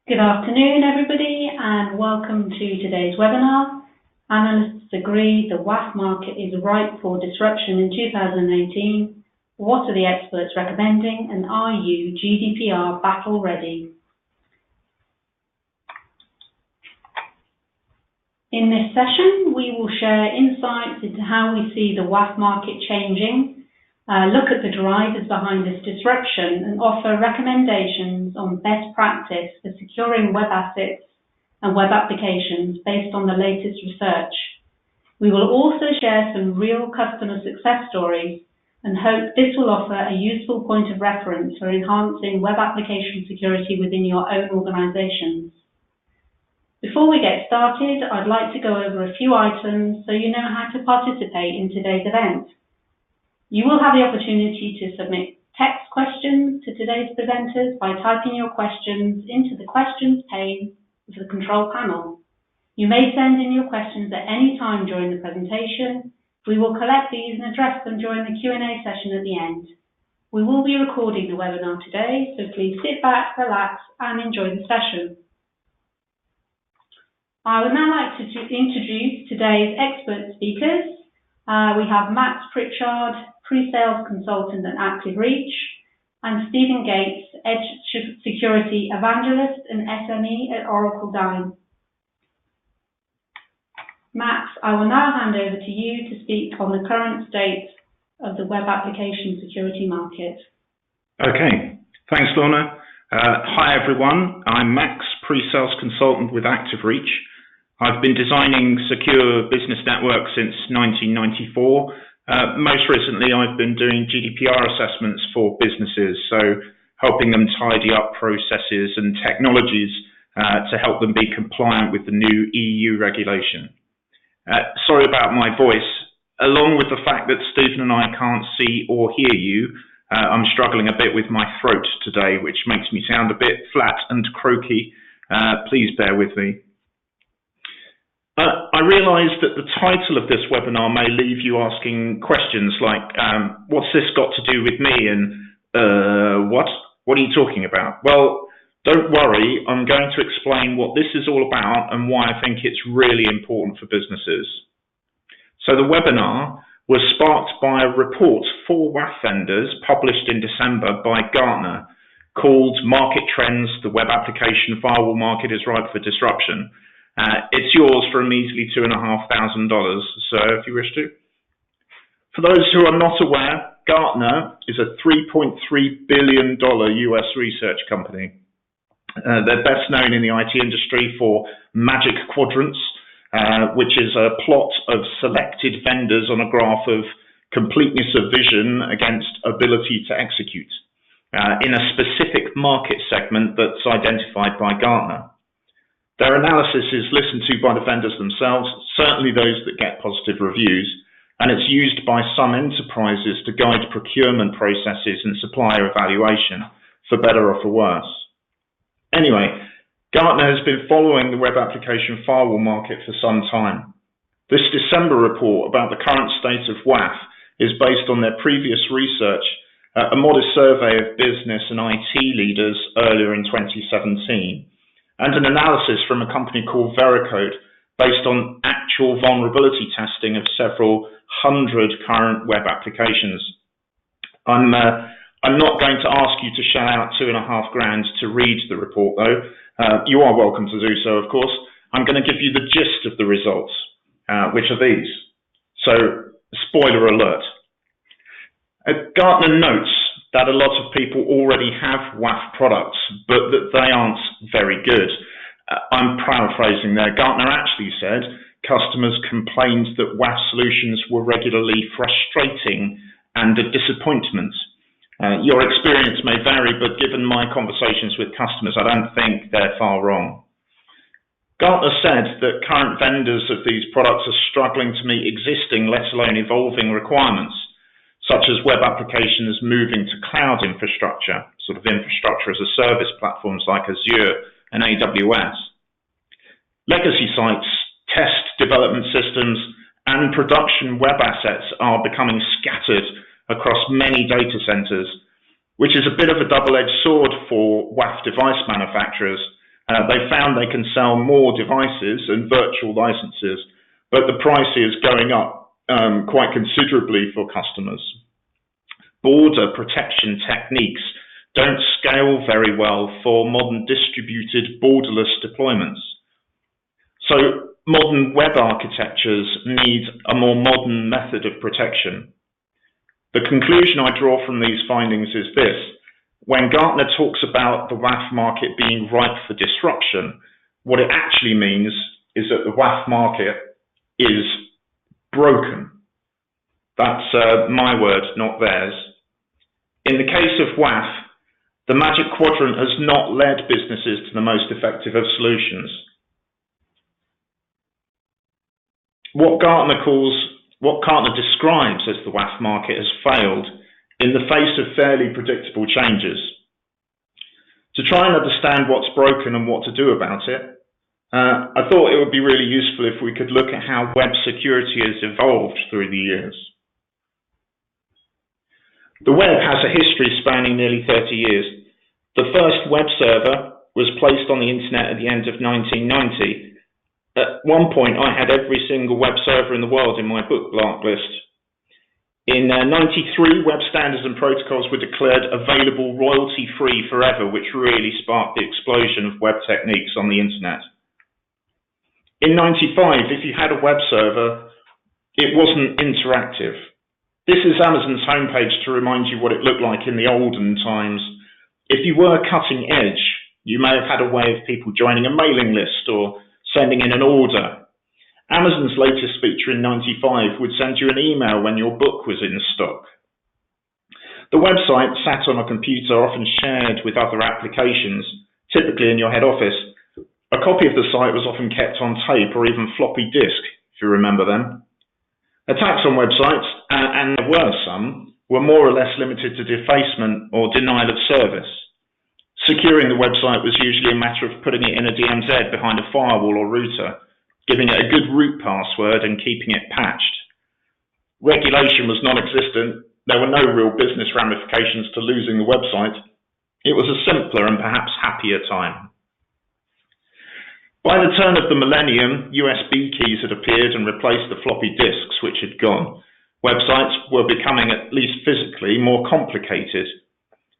Good afternoon, everybody, and welcome to today's webinar. Analysts agree the WAF market is ripe for disruption in 2018. What are the experts recommending, and are you GDPR battle ready? In this session, we will share insights into how we see the WAF market changing, look at the drivers behind this disruption, and offer recommendations on best practice for securing web assets and web applications based on the latest research. We will also share some real customer success stories and hope this will offer a useful point of reference for enhancing web application security within your own organizations. Before we get started, I'd like to go over a few items so you know how to participate in today's event. You will have the opportunity to submit text questions to today's presenters by typing your questions into the questions pane of the control panel. You may send in your questions at any time during the presentation. We will collect these and address them during the Q&A session at the end. We will be recording the webinar today, so please sit back, relax, and enjoy the session. I would now like to introduce today's expert speakers. We have Max Pritchard, Pre-Sales Consultant at activereach, and Stephen Gates, Edge Security Evangelist and SME at Oracle Dyn. Max, I will now hand over to you to speak on the current state of the web application security market. Okay, thanks, Lorna. Hi, everyone. I'm Max, Pre-Sales Consultant with activereach. I've been designing secure business networks since 1994. Most recently, I've been doing GDPR assessments for businesses, so helping them tidy up processes and technologies to help them be compliant with the new EU regulation. Sorry about my voice. Along with the fact that Stephen and I can't see or hear you, I'm struggling a bit with my throat today, which makes me sound a bit flat and croaky. Please bear with me. I realise that the title of this webinar may leave you asking questions like, what's this got to do with me, and what are you talking about? Well, don't worry, I'm going to explain what this is all about and why I think it's really important for businesses. So the webinar was sparked by a report for WAF vendors published in December by Gartner called Market Trends, the Web Application Firewall Market is Ripe for Disruption. It's yours for a measly $2,500, so if you wish to. For those who are not aware, Gartner is a $3.3 billion US research company. They're best known in the IT industry for Magic Quadrants, which is a plot of selected vendors on a graph of completeness of vision against ability to execute in a specific market segment that's identified by Gartner. Their analysis is listened to by the vendors themselves, certainly those that get positive reviews, and it's used by some enterprises to guide procurement processes and supplier evaluation, for better or for worse. Anyway, Gartner has been following the web application firewall market for some time. This December report about the current state of WAF is based on their previous research, a modest survey of business and IT leaders earlier in 2017. And an analysis from a company called Veracode based on actual vulnerability testing of several hundred current web applications. I'm not going to ask you to shell out $2,500 to read the report, though. You are welcome to do so, of course. I'm going to give you the gist of the results, which are these. So, spoiler alert. Gartner notes that a lot of people already have WAF products, but that they aren't very good. I'm paraphrasing there. Gartner actually said customers complained that WAF solutions were regularly frustrating and a disappointment. Your experience may vary, but given my conversations with customers, I don't think they're far wrong. Gartner said that current vendors of these products are struggling to meet existing, let alone evolving requirements, such as web applications moving to cloud infrastructure, sort of infrastructure as a service platforms like Azure and AWS. Legacy sites, test development systems, and production web assets are becoming scattered across many data centers, which is a bit of a double-edged sword for WAF device manufacturers, They found they can sell more devices and virtual licenses, but the price is going up quite considerably for customers. Border protection techniques don't scale very well for modern distributed borderless deployments. So modern web architectures need a more modern method of protection. The conclusion I draw from these findings is this: when Gartner talks about the WAF market being ripe for disruption, what it actually means is that the WAF market is broken. That's my word, not theirs. In the case of WAF, the Magic Quadrant has not led businesses to the most effective of solutions. What Gartner describes as the WAF market has failed in the face of fairly predictable changes. To try and understand what's broken and what to do about it, I thought it would be really useful if we could look at how web security has evolved through the years. The web has a history spanning nearly 30 years. The first web server was placed on the internet at the end of 1990. At one point, I had every single web server in the world in my bookmark list. In 93, web standards and protocols were declared available royalty-free forever, which really sparked the explosion of web techniques on the internet. In 95, if you had a web server, it wasn't interactive. This is Amazon's homepage to remind you what it looked like in the olden times. If you were cutting edge, you may have had a way of people joining a mailing list or sending in an order. Amazon's latest feature in 95 would send you an email when your book was in stock. The website sat on a computer, often shared with other applications, typically in your head office. A copy of the site was often kept on tape or even floppy disk, if you remember them. Attacks on websites, and there were some, were more or less limited to defacement or denial of service. Securing the website was usually a matter of putting it in a DMZ behind a firewall or router, giving it a good root password and keeping it patched. Regulation was non-existent. There were no real business ramifications to losing the website. It was a simpler and perhaps happier time. By the turn of the millennium, USB keys had appeared and replaced the floppy disks which had gone. Websites were becoming, at least physically, more complicated.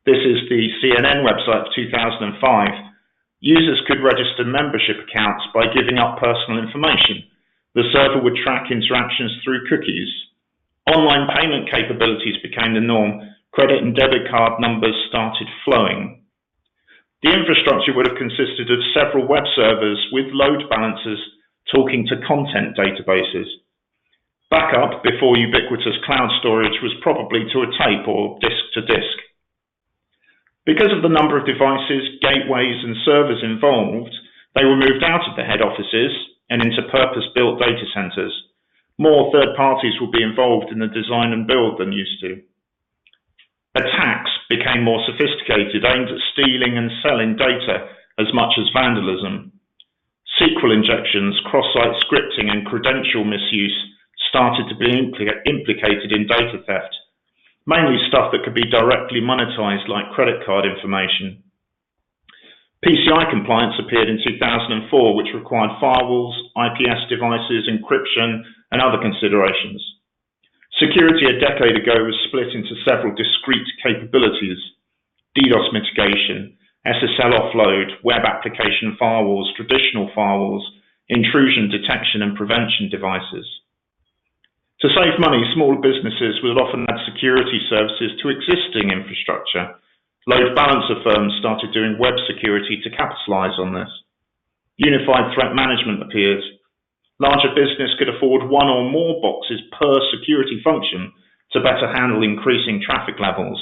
This is the CNN website of 2005. Users could register membership accounts by giving up personal information. The server would track interactions through cookies. Online payment capabilities became the norm. Credit and debit card numbers started flowing. The infrastructure would have consisted of several web servers with load balancers talking to content databases. Backup before ubiquitous cloud storage was probably to a tape or disk to disk. Because of the number of devices, gateways and servers involved, they were moved out of the head offices and into purpose-built data centers. More third parties will be involved in the design and build than used to. Attacks became more sophisticated, aimed at stealing and selling data as much as vandalism. SQL injections, cross-site scripting and credential misuse started to be implicated in data theft, mainly stuff that could be directly monetized like credit card information. PCI compliance appeared in 2004, which required firewalls, IPS devices, encryption and other considerations. Security a decade ago was split into several discrete capabilities: DDoS mitigation, SSL offload, web application firewalls, traditional firewalls, intrusion detection and prevention devices. To save money, smaller businesses would often add security services to existing infrastructure. Load balancer firms started doing web security to capitalize on this. Unified threat management appeared. Larger business could afford one or more boxes per security function to better handle increasing traffic levels.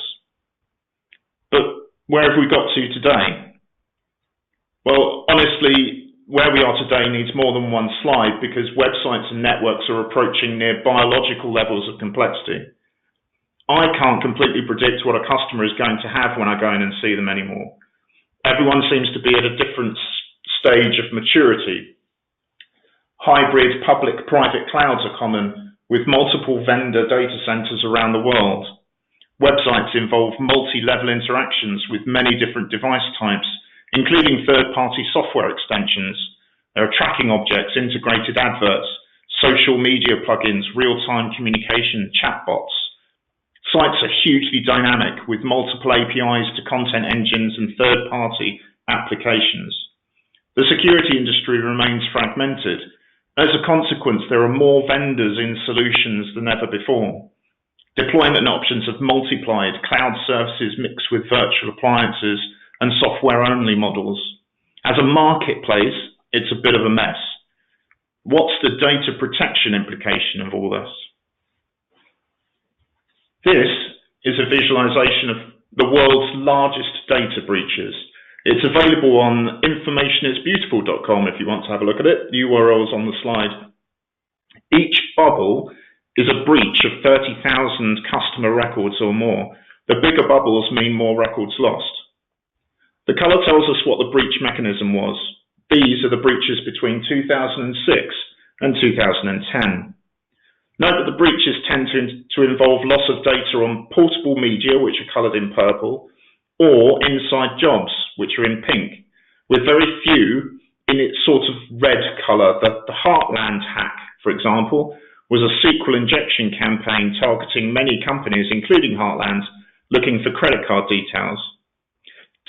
But where have we got to today? Well, honestly, where we are today needs more than one slide because websites and networks are approaching near biological levels of complexity. I can't completely predict what a customer is going to have when I go in and see them anymore. Everyone seems to be at a different stage of maturity. Hybrid public-private clouds are common, with multiple vendor data centers around the world. Websites involve multi-level interactions with many different device types, including third-party software extensions. There are tracking objects, integrated adverts, social media plugins, real-time communication, chatbots. Sites are hugely dynamic with multiple APIs to content engines and third-party applications. The security industry remains fragmented. As a consequence, there are more vendors in solutions than ever before. Deployment options have multiplied, cloud services mixed with virtual appliances and software-only models. As a marketplace, it's a bit of a mess. What's the data protection implication of all this? This is a visualization of the world's largest data breaches. It's available on informationisbeautiful.com if you want to have a look at it. The URL is on the slide. Each bubble is a breach of 30,000 customer records or more. The bigger bubbles mean more records lost. The color tells us what the breach mechanism was. These are the breaches between 2006 and 2010. Note that the breaches tend to involve loss of data on portable media, which are colored in purple, or inside jobs, which are in pink, with very few in its sort of red color. The Heartland hack, for example, was a SQL injection campaign targeting many companies, including Heartland, looking for credit card details.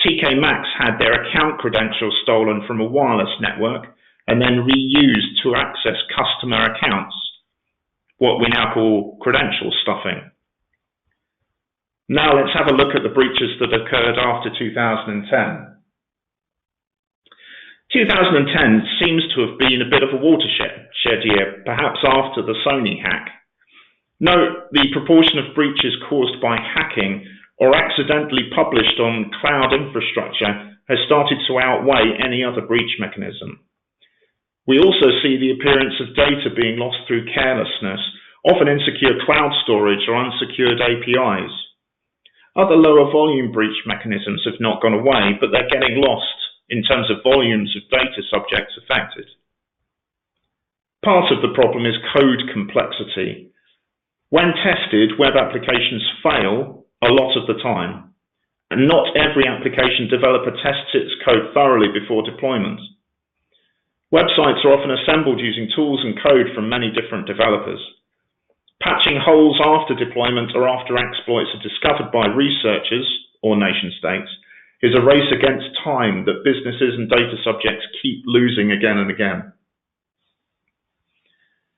TK Maxx had their account credentials stolen from a wireless network and then reused to access customer accounts, what we now call credential stuffing. Now let's have a look at the breaches that occurred after 2010. 2010 seems to have been a bit of a watershed year, perhaps after the Sony hack. Note the proportion of breaches caused by hacking or accidentally published on cloud infrastructure has started to outweigh any other breach mechanism. We also see the appearance of data being lost through carelessness, often insecure cloud storage or unsecured APIs. Other lower volume breach mechanisms have not gone away, but they're getting lost in terms of volumes of data subjects affected. Part of the problem is code complexity. When tested, web applications fail a lot of the time, and not every application developer tests its code thoroughly before deployment. Websites are often assembled using tools and code from many different developers. Patching holes after deployment or after exploits are discovered by researchers or nation states is a race against time that businesses and data subjects keep losing again and again.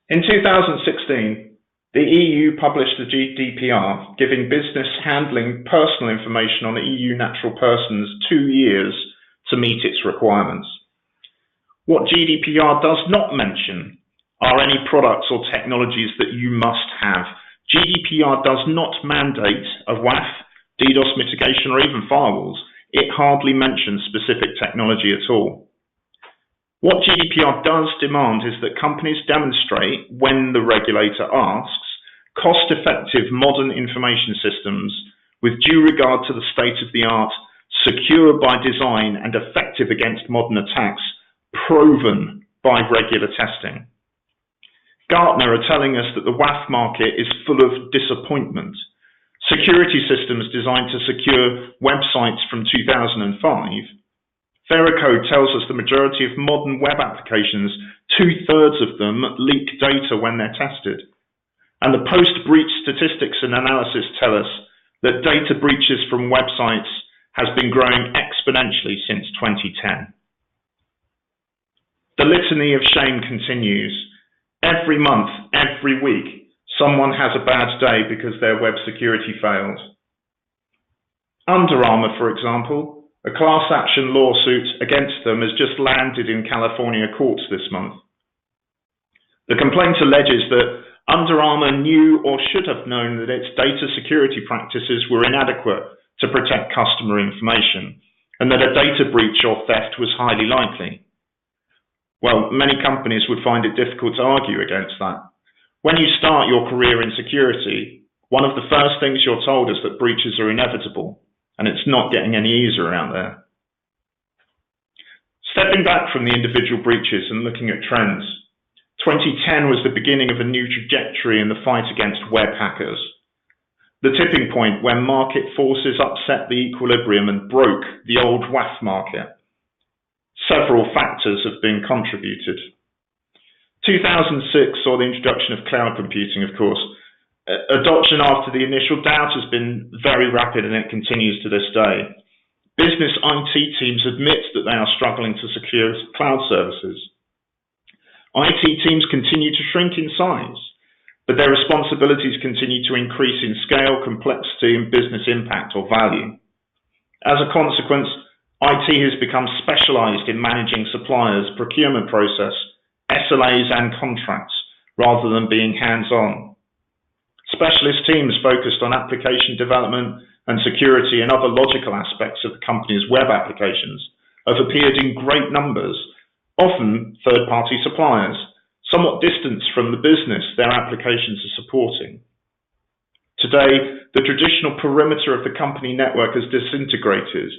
In 2016, the EU published the GDPR, giving business handling personal information on EU natural persons 2 years to meet its requirements. What GDPR does not mention are any products or technologies that you must have. GDPR does not mandate a WAF, DDoS mitigation, or even firewalls. It hardly mentions specific technology at all. What GDPR does demand is that companies demonstrate, when the regulator asks, cost-effective modern information systems with due regard to the state-of-the-art, secure by design and effective against modern attacks, proven by regular testing. Gartner are telling us that the WAF market is full of disappointment. Security systems designed to secure websites from 2005. Veracode tells us the majority of modern web applications, 2/3 of them, leak data when they're tested. And the post-breach statistics and analysis tell us that data breaches from websites has been growing exponentially since 2010. The litany of shame continues. Every month, every week, someone has a bad day because their web security failed. Under Armour, for example, a class action lawsuit against them has just landed in California courts this month. The complaint alleges that Under Armour knew or should have known that its data security practices were inadequate to protect customer information, and that a data breach or theft was highly likely. Well, many companies would find it difficult to argue against that. When you start your career in security, one of the first things you're told is that breaches are inevitable, and it's not getting any easier out there. Stepping back from the individual breaches and looking at trends, 2010 was the beginning of a new trajectory in the fight against web hackers. The tipping point when market forces upset the equilibrium and broke the old WAF market. several factors have been contributed. 2006 saw the introduction of cloud computing, of course. Adoption after the initial doubt has been very rapid, and it continues to this day. Business IT teams admit that they are struggling to secure cloud services. IT teams continue to shrink in size, but their responsibilities continue to increase in scale, complexity, and business impact or value. As a consequence, IT has become specialized in managing suppliers, procurement process, SLAs, and contracts, rather than being hands-on. Specialist teams focused on application development and security and other logical aspects of the company's web applications have appeared in great numbers, often third-party suppliers, somewhat distanced from the business their applications are supporting. Today, the traditional perimeter of the company network has disintegrated.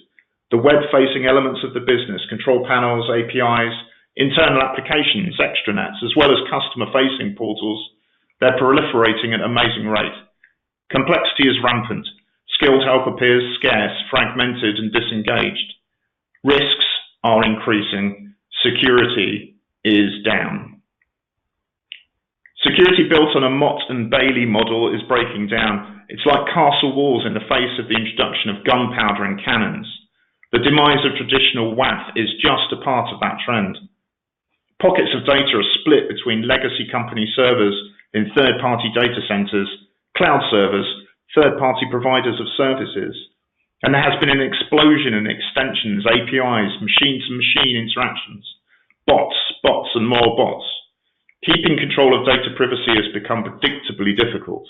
The web-facing elements of the business, control panels, APIs, internal applications, extranets, as well as customer-facing portals, they're proliferating at an amazing rate. Complexity is rampant. Skilled help appears scarce, fragmented, and disengaged. Risks are increasing. Security is down. Security built on a Mott and Bailey model is breaking down. It's like castle walls in the face of the introduction of gunpowder and cannons. The demise of traditional WAF is just a part of that trend. Pockets of data are split between legacy company servers in third-party data centers, cloud servers, third-party providers of services, and there has been an explosion in extensions, APIs, machine-to-machine interactions, bots, and more bots. Keeping control of data privacy has become predictably difficult.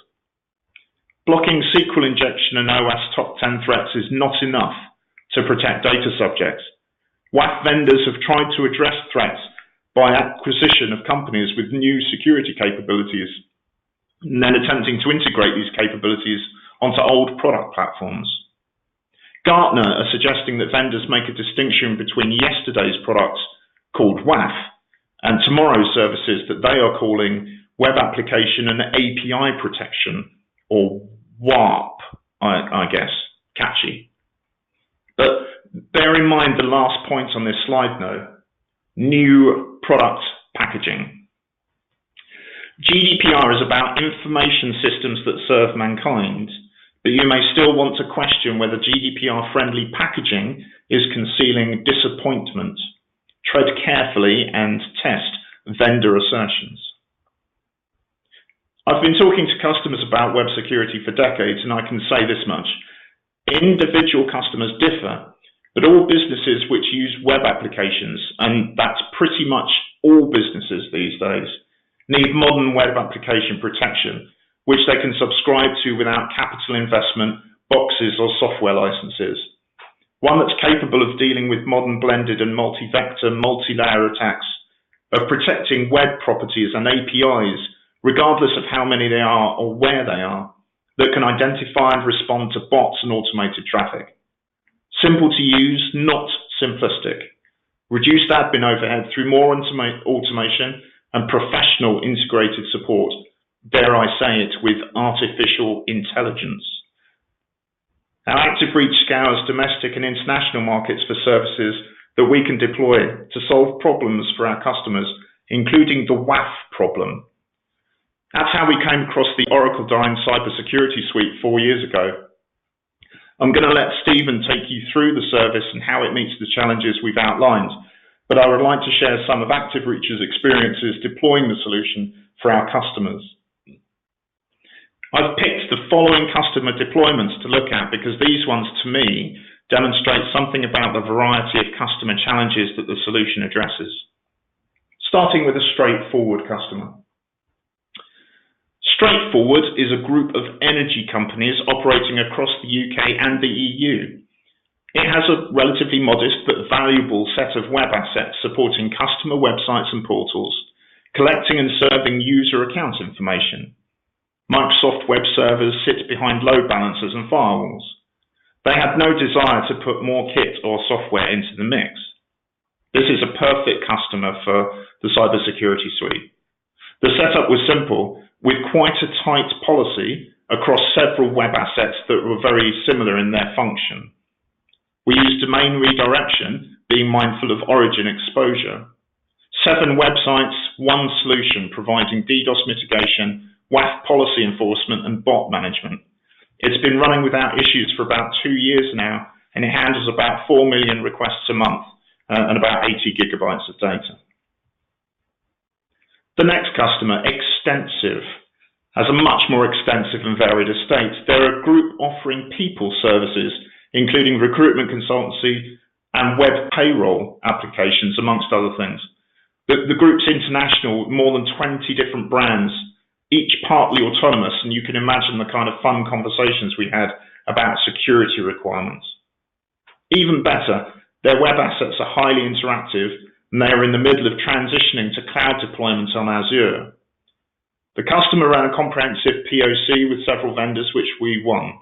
Blocking SQL injection and OS top 10 threats is not enough to protect data subjects. WAF vendors have tried to address threats by acquisition of companies with new security capabilities, and then attempting to integrate these capabilities onto old product platforms. Gartner are suggesting that vendors make a distinction between yesterday's products, called WAF, and tomorrow's services that they are calling Web Application and API Protection, or WAP, I guess. Catchy. But bear in mind the last point on this slide, though. New product packaging. GDPR is about information systems that serve mankind, but you may still want to question whether GDPR-friendly packaging is concealing disappointment. Tread carefully and test vendor assertions. I've been talking to customers about web security for decades, and I can say this much. Individual customers differ, but all businesses which use web applications, and that's pretty much all businesses these days, need modern web application protection, which they can subscribe to without capital investment, boxes, or software licenses. One that's capable of dealing with modern blended and multi-vector, multi-layer attacks, of protecting web properties and APIs, regardless of how many they are or where they are, that can identify and respond to bots and automated traffic. Simple to use, not simplistic. Reduced admin overhead through more automation and professional integrated support. Dare I say it, with artificial intelligence. Our activereach scours domestic and international markets for services that we can deploy to solve problems for our customers, including the WAF problem. That's how we came across the Oracle Dyn cybersecurity suite 4 years ago. I'm going to let Stephen take you through the service and how it meets the challenges we've outlined, but I would like to share some of activereach's experiences deploying the solution for our customers. I've picked the following customer deployments to look at because these ones, to me, demonstrate something about the variety of customer challenges that the solution addresses. Starting with a straightforward customer. Straightforward is a group of energy companies operating across the UK and the EU. It has a relatively modest but valuable set of web assets supporting customer websites and portals, collecting and serving user account information. Microsoft web servers sit behind load balancers and firewalls. They had no desire to put more kit or software into the mix. This is a perfect customer for the cybersecurity suite. The setup was simple, with quite a tight policy across several web assets that were very similar in their function. We used domain redirection, being mindful of origin exposure. 7 websites, 1 solution providing DDoS mitigation, WAF policy enforcement, and bot management. It's been running without issues for about 2 years now, and it handles about 4 million requests a month and about 80 gigabytes of data. The next customer, Extensive, has a much more extensive and varied estate. They're a group offering people services, including recruitment consultancy and web payroll applications, amongst other things. The group's international, with more than 20 different brands, each partly autonomous, and you can imagine the kind of fun conversations we had about security requirements. Even better, their web assets are highly interactive, and they are in the middle of transitioning to cloud deployments on Azure. The customer ran a comprehensive POC with several vendors, which we won.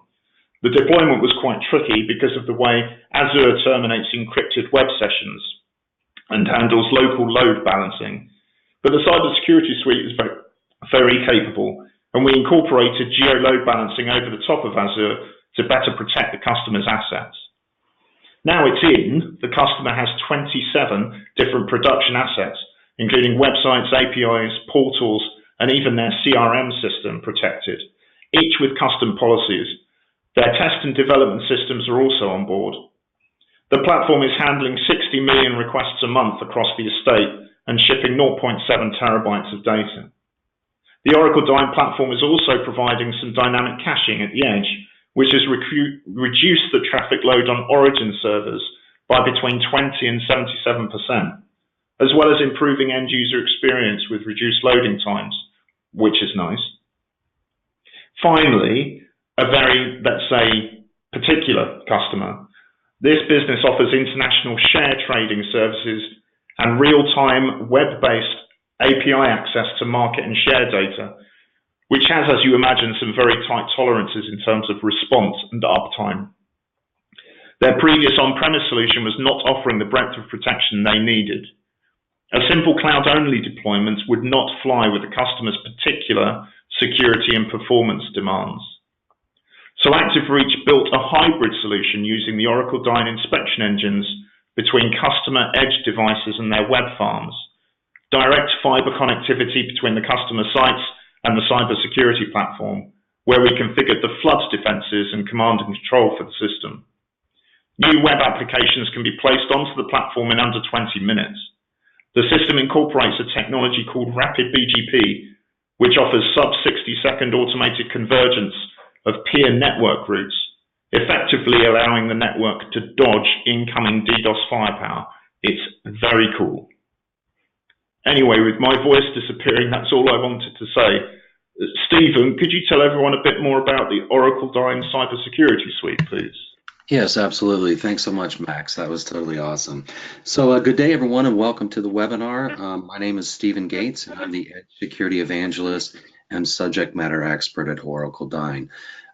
The deployment was quite tricky because of the way Azure terminates encrypted web sessions and handles local load balancing. But the cybersecurity suite is very capable, and we incorporated geo-load balancing over the top of Azure to better protect the customer's assets. Now it's in, the customer has 27 different production assets, including websites, APIs, portals, and even their CRM system protected, each with custom policies. Their test and development systems are also on board. The platform is handling 60 million requests a month across the estate and shipping 0.7 terabytes of data. The Oracle Dyn platform is also providing some dynamic caching at the edge, which has reduced the traffic load on origin servers by between 20 and 77%, as well as improving end user experience with reduced loading times, which is nice. Finally, a very, let's say, particular customer. This business offers international share trading services and real-time web-based API access to market and share data, which has, as you imagine, some very tight tolerances in terms of response and uptime. Their previous on-premise solution was not offering the breadth of protection they needed. A simple cloud-only deployment would not fly with the customer's particular security and performance demands. So activereach built a hybrid solution using the Oracle Dyn inspection engines between customer edge devices and their web farms, direct fiber connectivity between the customer sites and the cybersecurity platform, where we configured the flood defenses and command and control for the system. New web applications can be placed onto the platform in under 20 minutes. The system incorporates a technology called Rapid BGP, which offers sub-60-second automated convergence of peer network routes, effectively allowing the network to dodge incoming DDoS firepower. It's very cool. Anyway, with my voice disappearing, that's all I wanted to say. Stephen, could you tell everyone a bit more about the Oracle Dyn Cybersecurity Suite, please? Yes, absolutely. Thanks so much, Max. That was totally awesome. So good day, everyone, and welcome to the webinar. My name is Stephen Gates, and I'm the Edge Security Evangelist and Subject Matter Expert at Oracle Dyn.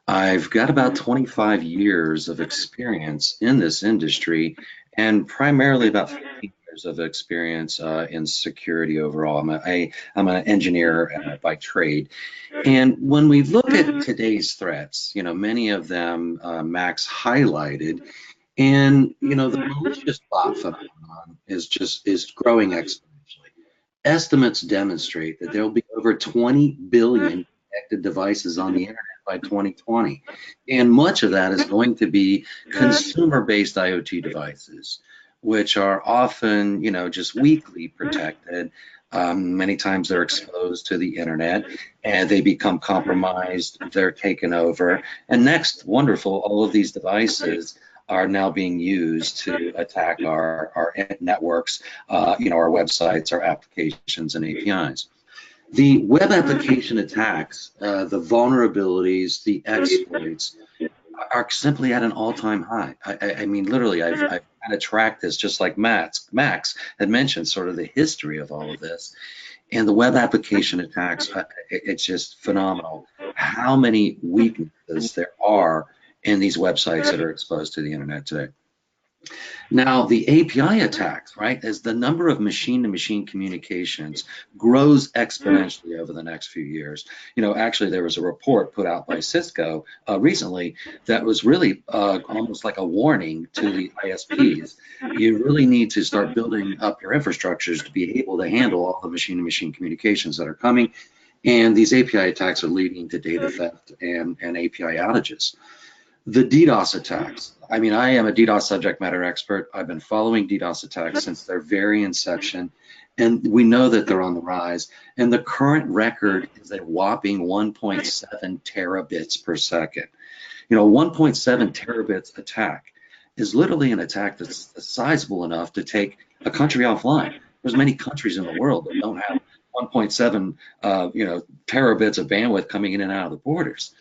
I've got about 25 years of experience in this industry, and primarily about 15 years of experience in security overall. I'm an engineer by trade. And when we look at today's threats, many of them Max highlighted, and the malicious bot phenomenon is growing exponentially. Estimates demonstrate that there will be over 20 billion connected devices on the internet by 2020, and much of that is going to be consumer-based IoT devices, which are often, just weakly protected. Many times they're exposed to the internet and they become compromised, they're taken over. And next, wonderful, all of these devices are now being used to attack our networks, our websites, our applications and APIs. The web application attacks, the vulnerabilities, the exploits are simply at an all-time high. I mean, literally, I've kind of tracked this, just like Max had mentioned, sort of the history of all of this. And the web application attacks, it's just phenomenal how many weaknesses there are in these websites that are exposed to the internet today. Now, the API attacks, right, as the number of machine-to-machine communications grows exponentially over the next few years. Actually, there was a report put out by Cisco recently that was really almost like a warning to the ISPs. You really need to start building up your infrastructures to be able to handle all the machine-to-machine communications that are coming. And these API attacks are leading to data theft and API outages. The DDoS attacks. I mean, I am a DDoS subject matter expert. I've been following DDoS attacks since their very inception, and we know that they're on the rise. And the current record is a whopping 1.7 terabits per second. 1.7 terabits attack is literally an attack that's sizable enough to take a country offline. There's many countries in the world that don't have 1.7 terabits of bandwidth coming in and out of the borders.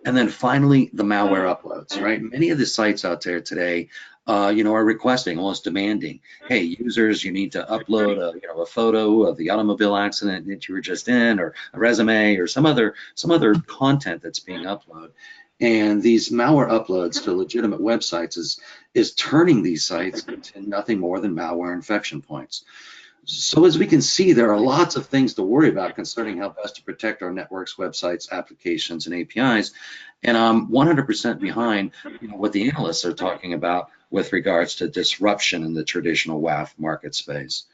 And then finally, the malware uploads, right? Many of the sites out there today, are requesting, almost demanding, hey, users, you need to upload a photo of the automobile accident that you were just in, or a resume, or some other content that's being uploaded. And these malware uploads to legitimate websites is turning these sites into nothing more than malware infection points. So as we can see, there are lots of things to worry about concerning how best to protect our networks, websites, applications, and APIs. And I'm 100% behind what the analysts are talking about with regards to disruption in the traditional WAF market space.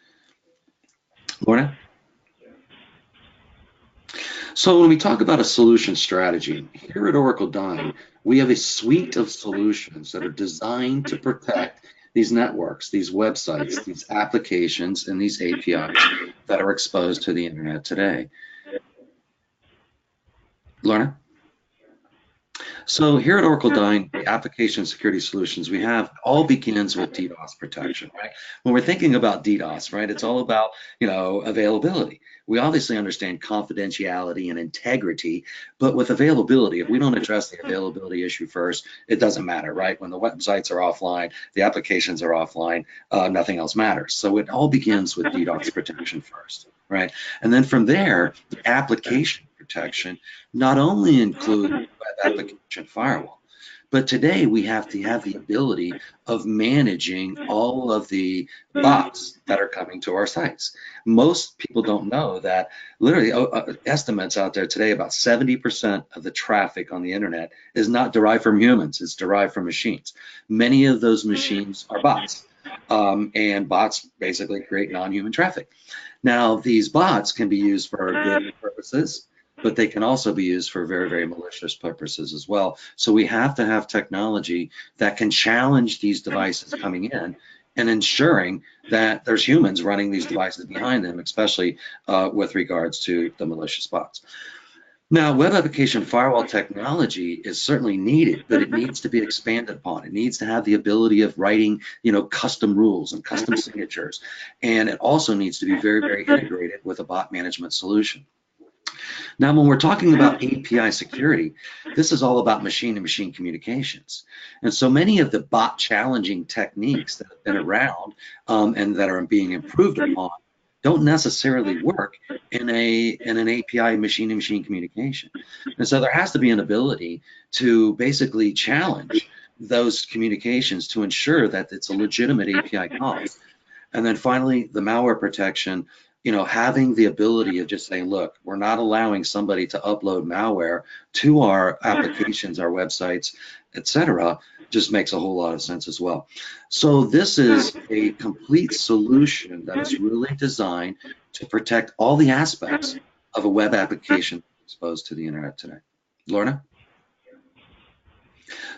Lorna? So when we talk about a solution strategy, here at Oracle Dyn, we have a suite of solutions that are designed to protect these networks, these websites, these applications, and these APIs that are exposed to the internet today. Lorna? So here at Oracle Dyn, the application security solutions we have all begins with DDoS protection, right? When we're thinking about DDoS, right, it's all about, availability. We obviously understand confidentiality and integrity, but with availability, if we don't address the availability issue first, it doesn't matter, right? When the websites are offline, the applications are offline, nothing else matters. So it all begins with DDoS protection first, right? And then from there, the application protection not only include web application firewall, but today we have to have the ability of managing all of the bots that are coming to our sites. Most people don't know that literally estimates out there today about 70% of the traffic on the internet is not derived from humans, it's derived from machines. Many of those machines are bots, and bots basically create non-human traffic. Now, these bots can be used for good purposes, but they can also be used for very, very malicious purposes as well. So we have to have technology that can challenge these devices coming in and ensuring that there's humans running these devices behind them, especially with regards to the malicious bots. Now, web application firewall technology is certainly needed, but it needs to be expanded upon. It needs to have the ability of writing, custom rules and custom signatures. And it also needs to be very, very integrated with a bot management solution. Now, when we're talking about API security, this is all about machine-to-machine communications. And so many of the bot challenging techniques that have been around and that are being improved upon don't necessarily work in an API machine-to-machine communication. And so there has to be an ability to basically challenge those communications to ensure that it's a legitimate API call. And then finally, the malware protection, having the ability of just saying, look, we're not allowing somebody to upload malware to our applications, our websites, etc., just makes a whole lot of sense as well. So this is a complete solution that is really designed to protect all the aspects of a web application exposed to the internet today. Lorna?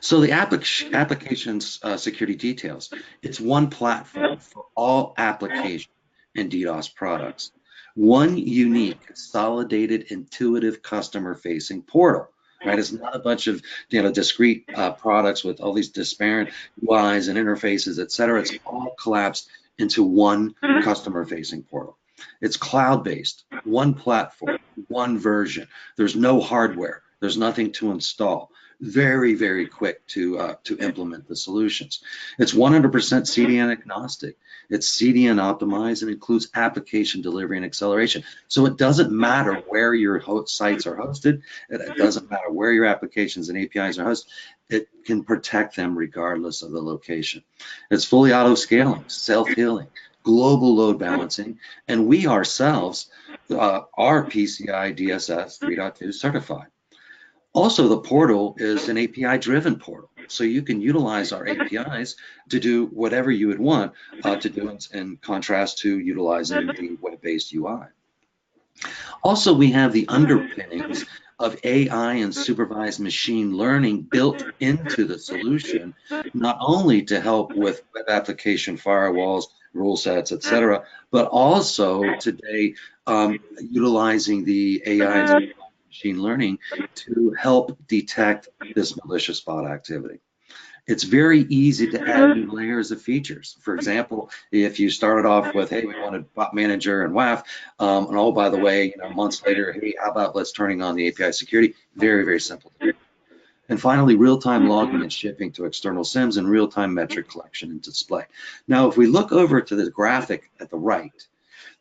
So the applications security details, it's one platform for all applications and DDoS products. One unique, consolidated, intuitive customer-facing portal, right? It's not a bunch of discrete products with all these disparate UIs and interfaces, et cetera. It's all collapsed into one customer-facing portal. It's cloud-based, one platform, one version. There's no hardware. There's nothing to install. very, very quick to implement the solutions. It's 100% CDN agnostic. It's CDN optimized and includes application delivery and acceleration. So it doesn't matter where your sites are hosted. It doesn't matter where your applications and APIs are hosted. It can protect them regardless of the location. It's fully auto-scaling, self-healing, global load balancing, and we ourselves are PCI DSS 3.2 certified. Also, the portal is an API-driven portal, so you can utilize our APIs to do whatever you would want to do in contrast to utilizing the web-based UI. Also, we have the underpinnings of AI and supervised machine learning built into the solution, not only to help with web application firewalls, rule sets, etc., but also today utilizing the AI and machine learning to help detect this malicious bot activity. It's very easy to add new layers of features. For example, if you started off with, hey, we wanted bot manager and WAF, and oh, by the way, months later, hey, how about let's turning on the API security? Very, very simple to do. And finally, real-time logging and shipping to external SIMs and real-time metric collection and display. Now, if we look over to the graphic at the right,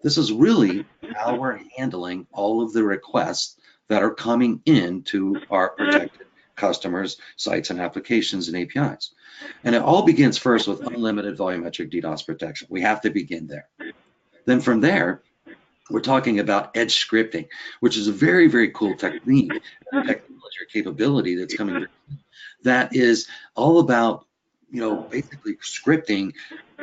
this is really how we're handling all of the requests that are coming into our protected customers, sites, and applications and APIs. And it all begins first with unlimited volumetric DDoS protection. We have to begin there. Then from there, we're talking about edge scripting, which is a very, very cool technique, technology or capability that's coming that is all about, basically scripting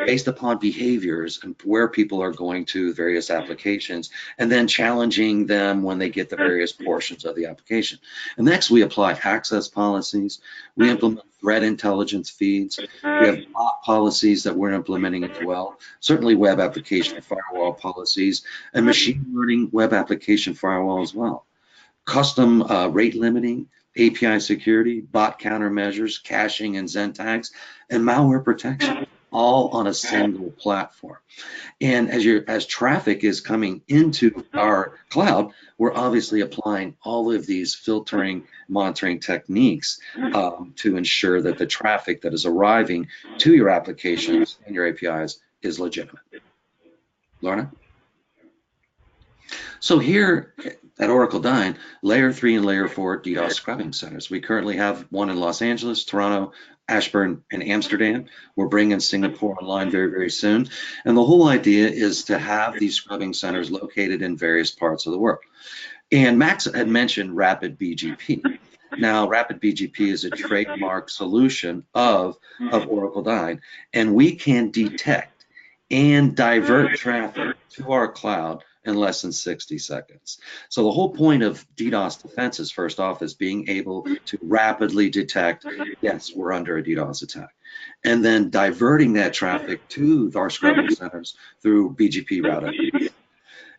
based upon behaviors and where people are going to various applications, and then challenging them when they get the various portions of the application. And next, we apply access policies. We implement threat intelligence feeds. We have bot policies that we're implementing as well. Certainly web application firewall policies and machine learning web application firewall as well. Custom rate limiting, API security, bot countermeasures, caching and Zen tags, and malware protection, all on a single platform. And as traffic is coming into our cloud, we're obviously applying all of these filtering, monitoring techniques to ensure that the traffic that is arriving to your applications and your APIs is legitimate. Lorna? So here at Oracle Dyn, Layer 3 and Layer 4 DDoS scrubbing centers. We currently have one in Los Angeles, Toronto, Ashburn, and Amsterdam. We're bringing Singapore online very, very soon. And the whole idea is to have these scrubbing centers located in various parts of the world. And Max had mentioned Rapid BGP. Now, Rapid BGP is a trademark solution of Oracle Dyn, and we can detect and divert traffic to our cloud in less than 60 seconds. So the whole point of DDoS defenses, first off, is being able to rapidly detect, yes, we're under a DDoS attack, and then diverting that traffic to our scrubbing centers through BGP routing.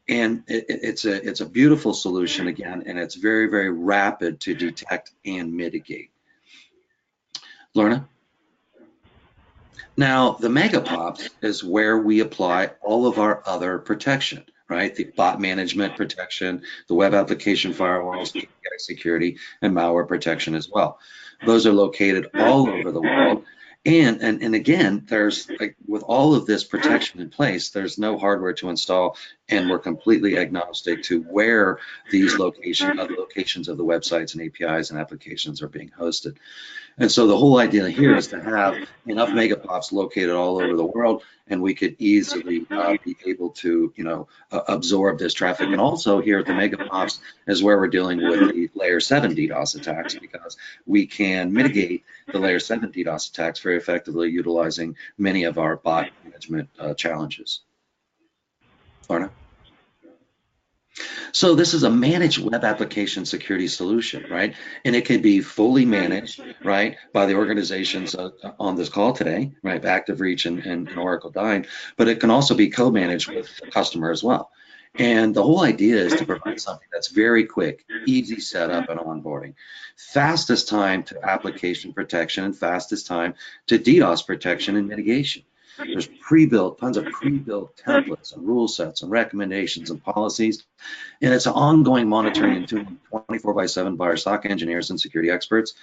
And it's a beautiful solution again, and it's very, very rapid to detect and mitigate. Lorna? Now, the megapops is where we apply all of our other protection, right? The bot management protection, the web application firewalls, API security, and malware protection as well. Those are located all over the world. And again, there's with all of this protection in place, there's no hardware to install, and we're completely agnostic to where these locations of the websites and APIs and applications are being hosted. And so the whole idea here is to have enough megapops located all over the world, and we could easily be able to, absorb this traffic. And also here at the megapops is where we're dealing with the layer 7 DDoS attacks, because we can mitigate the layer 7 DDoS attacks very effectively utilizing many of our bot management challenges. Lorna? So this is a managed web application security solution, right? And it can be fully managed, right, by the organizations on this call today, right, activereach and Oracle Dyn, but it can also be co-managed with the customer as well. And the whole idea is to provide something that's very quick, easy setup and onboarding, fastest time to application protection, and fastest time to DDoS protection and mitigation. There's tons of pre-built templates and rule sets and recommendations and policies. And it's an ongoing monitoring and tuning 24/7 by our SOC engineers and security experts.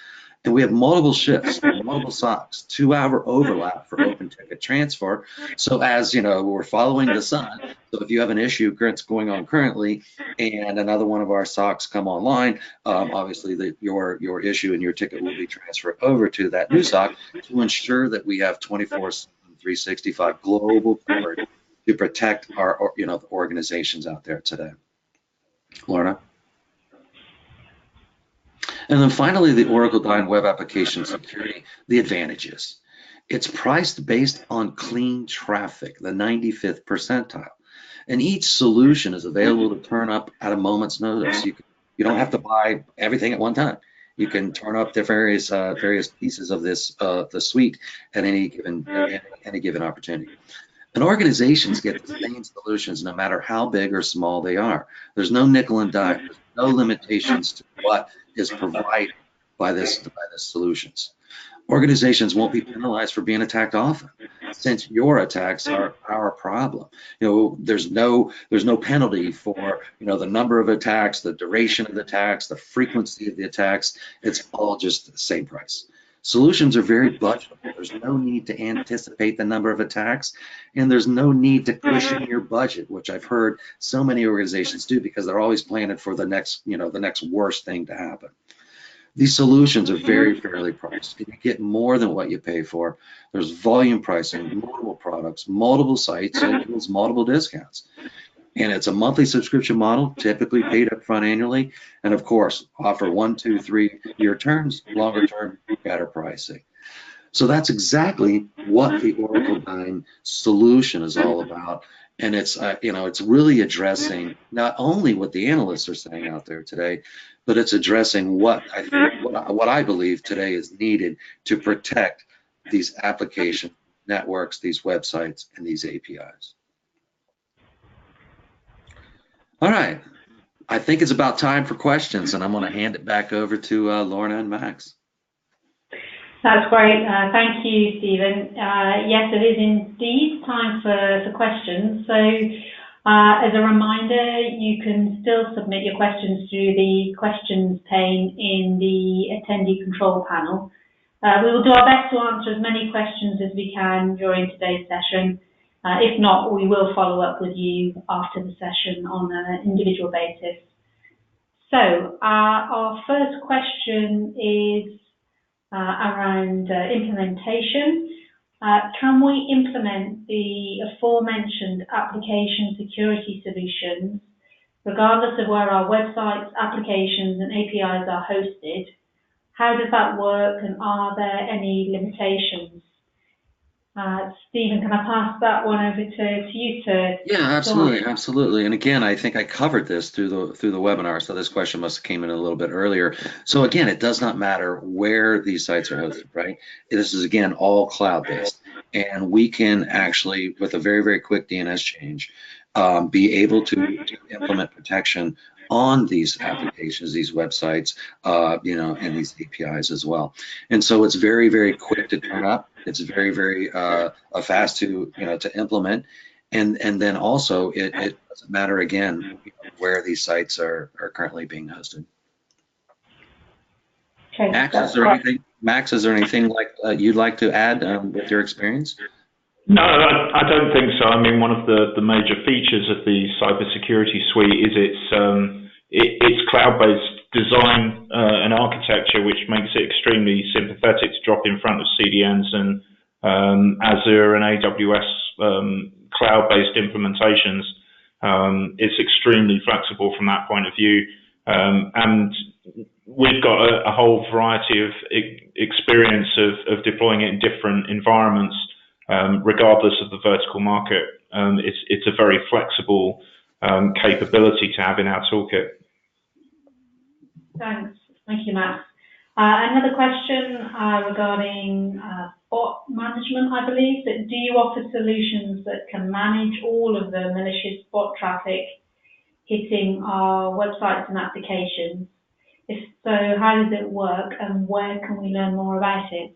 And we have multiple shifts, multiple SOCs, 2-hour overlap for open ticket transfer. So as you know, we're following the sun. So if you have an issue that's going on currently and another one of our SOCs come online, obviously your issue and your ticket will be transferred over to that new SOC to ensure that we have 24/7, 365 global coverage to protect our, the organizations out there today. Lorna? And then finally, the Oracle Dyn Web Application Security, the advantages. It's priced based on clean traffic, the 95th percentile. And each solution is available to turn up at a moment's notice. You don't have to buy everything at one time. You can turn up the various pieces of this the suite at any given opportunity. And organizations get the same solutions no matter how big or small they are. There's no nickel and dime. There's no limitations to what is provided by this solutions. Organizations won't be penalized for being attacked often, since your attacks are our problem. There's no penalty for the number of attacks, the duration of the attacks, the frequency of the attacks. It's all just the same price. Solutions are very budgetable. There's no need to anticipate the number of attacks, and there's no need to cushion your budget, which I've heard so many organizations do because they're always planning for the next, the next worst thing to happen. These solutions are very fairly priced. You get more than what you pay for. There's volume pricing, multiple products, multiple sites, and there's multiple discounts. And it's a monthly subscription model, typically paid up front annually, and of course, offer 1, 2, 3-year terms, longer term, better pricing. So that's exactly what the Oracle Dyn solution is all about. And it's, it's really addressing not only what the analysts are saying out there today, but it's addressing what I believe today is needed to protect these application networks, these websites, and these APIs. All right, I think it's about time for questions, and I'm going to hand it back over to Lorna and Max. That's great. Thank you, Stephen. Yes, it is indeed time for questions. So as a reminder, you can still submit your questions through the questions pane in the attendee control panel. We will do our best to answer as many questions as we can during today's session. If not, we will follow up with you after the session on an individual basis. So our first question is around implementation. Can we implement the aforementioned application security solutions regardless of where our websites, applications, and APIs are hosted? How does that work, and are there any limitations? Stephen, can I pass that one over to you to? Yeah, absolutely. And again, I think I covered this through the webinar, so this question must have came in a little bit earlier. So again, it does not matter where these sites are hosted, right? This is again all cloud-based, and we can actually, with a very, very quick DNS change, be able to implement protection on these applications, these websites, and these APIs as well. And so it's very, very quick to turn up. It's very, very fast to implement, and then also it doesn't matter again where these sites are currently being hosted. Okay, Max, is there anything like you'd like to add with your experience? No, I don't think so. I mean, one of the major features of the cybersecurity suite is its cloud-based design and architecture, which makes it extremely sympathetic to drop in front of CDNs and Azure and AWS cloud-based implementations. It's extremely flexible from that point of view, and we've got a whole variety of experience of deploying it in different environments, regardless of the vertical market. It's a very flexible capability to have in our toolkit. Thanks. Thank you, Max. Another question regarding bot management, I believe. Do you offer solutions that can manage all of the malicious bot traffic hitting our websites and applications? If so, how does it work, and where can we learn more about it?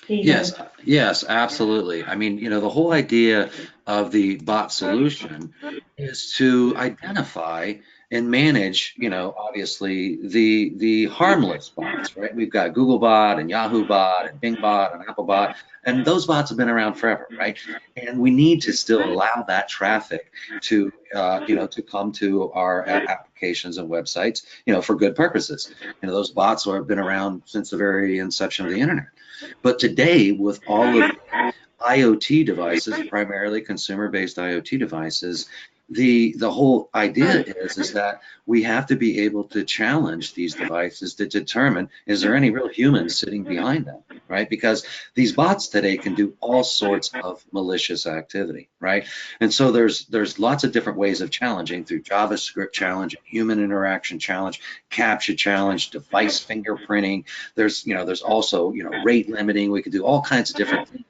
Stephen? Yes, absolutely. I mean, the whole idea of the bot solution is to identify and manage, obviously the harmless bots, right? We've got Google bot and Yahoo bot and Bing bot and Apple bot, and those bots have been around forever, right? And we need to still allow that traffic to, to come to our applications and websites, for good purposes. Those bots have been around since the very inception of the internet. But today, with all of IoT devices, primarily consumer-based IoT devices, the whole idea is that we have to be able to challenge these devices to determine, is there any real humans sitting behind them, right? Because these bots today can do all sorts of malicious activity, right? And so there's lots of different ways of challenging, through JavaScript challenge, human interaction challenge, CAPTCHA challenge, device fingerprinting. There's also rate limiting. We can do all kinds of different things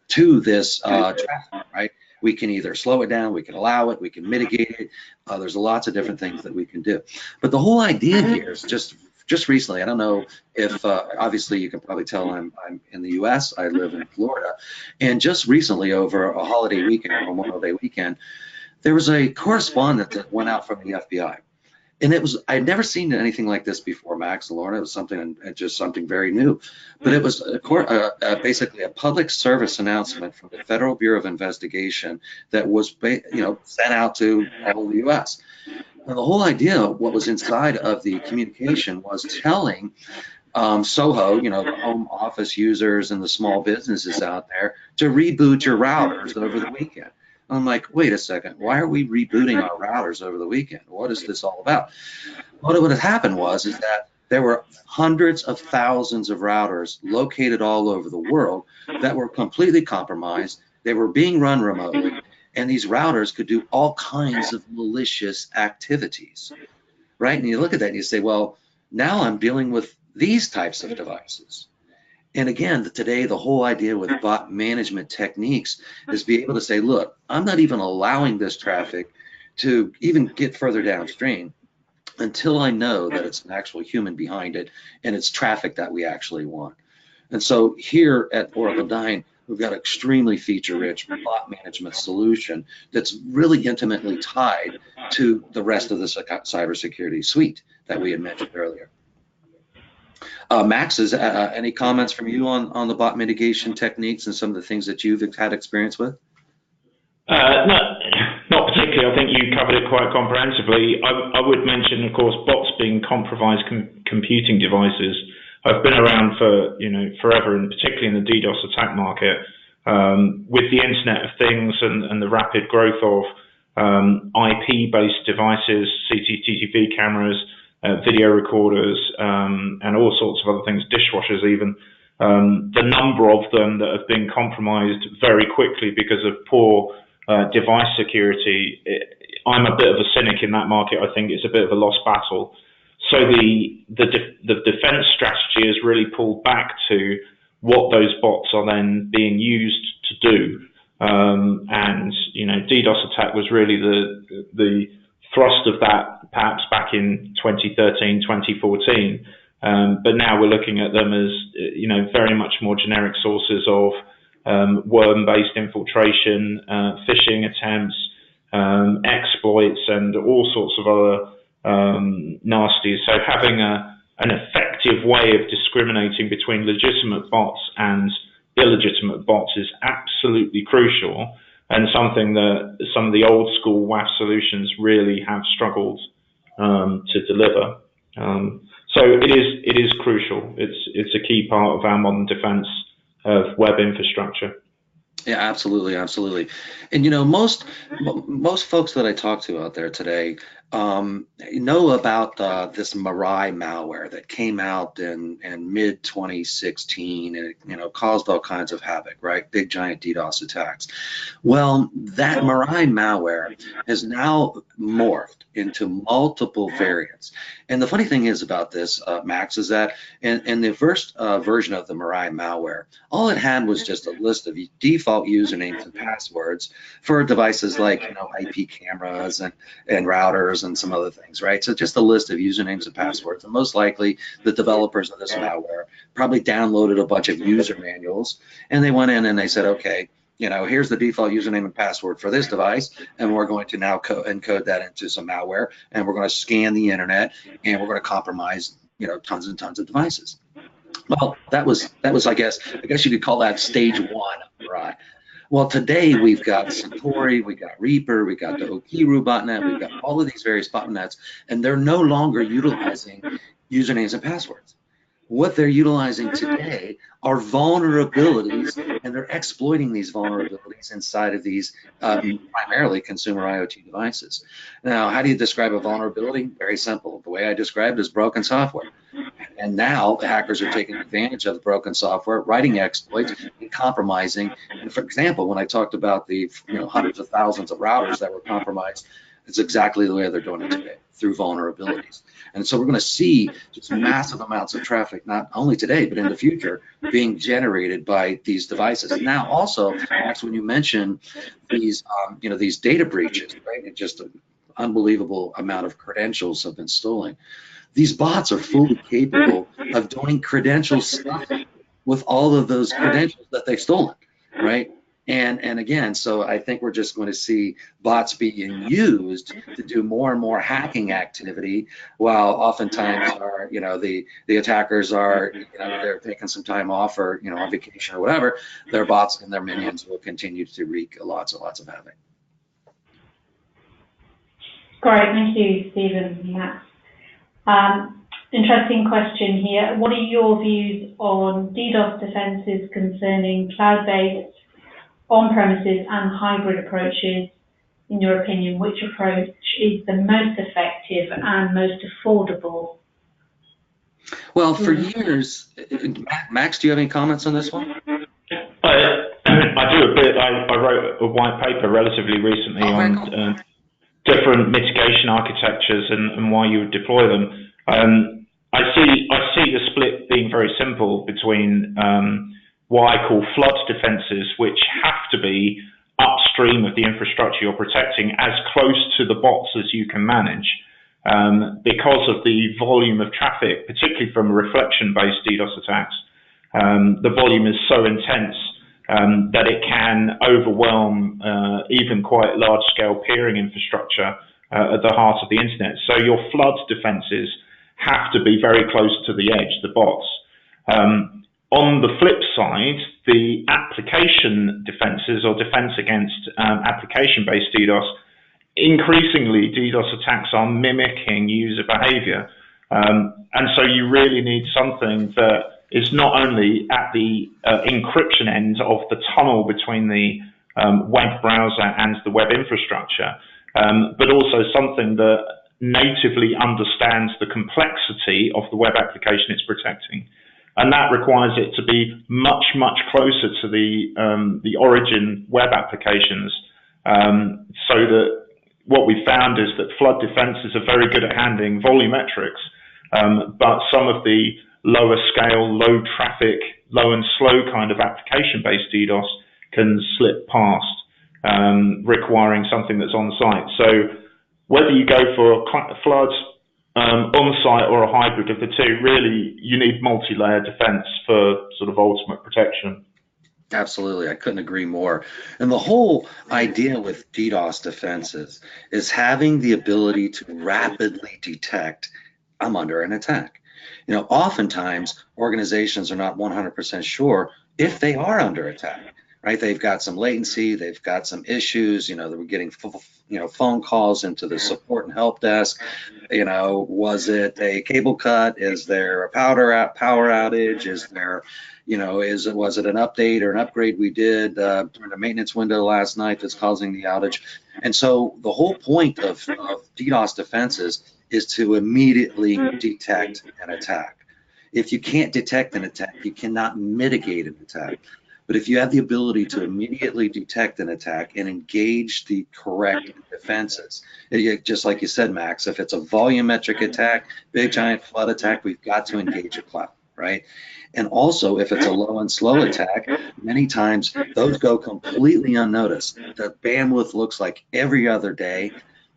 to this traffic, right? We can either slow it down, we can allow it, we can mitigate it. There's lots of different things that we can do. But the whole idea here is just recently, I don't know if, obviously you can probably tell I'm in the US, I live in Florida, and just recently over a holiday weekend, a Memorial Day weekend, there was a correspondent that went out from the FBI. And I'd never seen anything like this before, Max and Lorna. It was something very new. But it was basically a public service announcement from the Federal Bureau of Investigation that was, sent out to all the U.S. And the whole idea, what was inside of the communication, was telling SOHO, the home office users and the small businesses out there, to reboot your routers over the weekend. I'm like, wait a second, why are we rebooting our routers over the weekend? What is this all about? What had happened is that there were hundreds of thousands of routers located all over the world that were completely compromised. They were being run remotely, and these routers could do all kinds of malicious activities, right? And you look at that and you say, well, now I'm dealing with these types of devices. And again, today, the whole idea with bot management techniques is be able to say, look, I'm not even allowing this traffic to even get further downstream until I know that it's an actual human behind it and it's traffic that we actually want. And so here at Oracle Dyn, we've got an extremely feature-rich bot management solution that's really intimately tied to the rest of the cybersecurity suite that we had mentioned earlier. Max, any comments from you on the bot mitigation techniques and some of the things that you've had experience with? Not particularly. I think you covered it quite comprehensively. I would mention, of course, bots being compromised computing devices have been around for forever, and particularly in the DDoS attack market. With the Internet of Things and the rapid growth of IP-based devices, CCTV cameras, video recorders, and all sorts of other things, dishwashers even, the number of them that have been compromised very quickly because of poor device security. I'm a bit of a cynic in that market. I think it's a bit of a lost battle. So the defense strategy has really pulled back to what those bots are then being used to do. And DDoS attack was really the thrust of that, perhaps back in 2013, 2014. But now we're looking at them as, very much more generic sources of worm-based infiltration, phishing attempts, exploits, and all sorts of other nasties. So having an effective way of discriminating between legitimate bots and illegitimate bots is absolutely crucial, and something that some of the old school WAF solutions really have struggled to deliver. So it is crucial. It's a key part of our modern defense of web infrastructure. Yeah, absolutely, absolutely. And most folks that I talk to out there today know about this Mirai malware that came out in mid 2016, and it caused all kinds of havoc, right? Big giant DDoS attacks. Well, that Mirai malware has now morphed into multiple variants. And the funny thing is about this, Max, is that in the first version of the Mirai malware, all it had was just a list of default usernames and passwords for devices like IP cameras and routers and some other things, right? So just a list of usernames and passwords. And most likely the developers of this malware probably downloaded a bunch of user manuals, and they went in and they said, okay, here's the default username and password for this device, and we're going to now encode that into some malware, and we're going to scan the internet, and we're going to compromise, tons and tons of devices. Well, that was, I guess you could call that stage one, right? Well, today we've got Satori, we've got Reaper, we've got the Okiru botnet, we've got all of these various botnets, and they're no longer utilizing usernames and passwords. What they're utilizing today are vulnerabilities, and they're exploiting these vulnerabilities inside of these primarily consumer IoT devices. Now, how do you describe a vulnerability? Very simple. The way I described it is broken software. And now the hackers are taking advantage of the broken software, writing exploits, and compromising. And for example, when I talked about the hundreds of thousands of routers that were compromised, it's exactly the way they're doing it today, through vulnerabilities. And so we're going to see just massive amounts of traffic, not only today, but in the future, being generated by these devices. Now, also, Max, when you mention these, these data breaches, right, and just an unbelievable amount of credentials have been stolen. These bots are fully capable of doing credential stuff with all of those credentials that they've stolen, right? And again, so I think we're just going to see bots being used to do more and more hacking activity, while oftentimes the attackers are they're taking some time off or on vacation or whatever. Their bots and their minions will continue to wreak lots and lots of havoc. Great, thank you, Stephen and Max. Interesting question here. What are your views on DDoS defenses concerning cloud-based, on-premises and hybrid approaches? In your opinion, which approach is the most effective and most affordable? Well, for years, Max, do you have any comments on this one? I do a bit. I wrote a white paper relatively recently on different mitigation architectures and why you would deploy them. I see the split being very simple between what I call flood defenses, which have to be upstream of the infrastructure you're protecting, as close to the bots as you can manage, because of the volume of traffic, particularly from reflection-based DDoS attacks. The volume is so intense that it can overwhelm even quite large-scale peering infrastructure at the heart of the internet. So your flood defenses have to be very close to the edge, the bots. On the flip side, the application defenses, or defense against application-based DDoS, increasingly DDoS attacks are mimicking user behavior. And so you really need something that is not only at the encryption end of the tunnel between the web browser and the web infrastructure, but also something that natively understands the complexity of the web application it's protecting. And that requires it to be much, much closer to the origin web applications, so that what we found is that flood defenses are very good at handling volumetrics, but some of the lower scale, low traffic, low and slow kind of application-based DDoS can slip past, requiring something that's on site. So whether you go for floods, on-site or a hybrid of the two, really you need multi-layer defense for sort of ultimate protection. Absolutely, I couldn't agree more. And the whole idea with DDoS defenses is having the ability to rapidly detect, I'm under an attack. Oftentimes organizations are not 100% sure if they are under attack, right? They've got some latency, they've got some issues, they were getting phone calls into the support and help desk. Was it a cable cut? Is there a power outage? Is there, was it an update or an upgrade we did during the maintenance window last night that's causing the outage? And so the whole point of DDoS defenses is to immediately detect an attack. If you can't detect an attack, you cannot mitigate an attack. But if you have the ability to immediately detect an attack and engage the correct defenses, just like you said, Max, if it's a volumetric attack, big giant flood attack, we've got to engage a cloud, right? And also, if it's a low and slow attack, many times those go completely unnoticed. The bandwidth looks like every other day,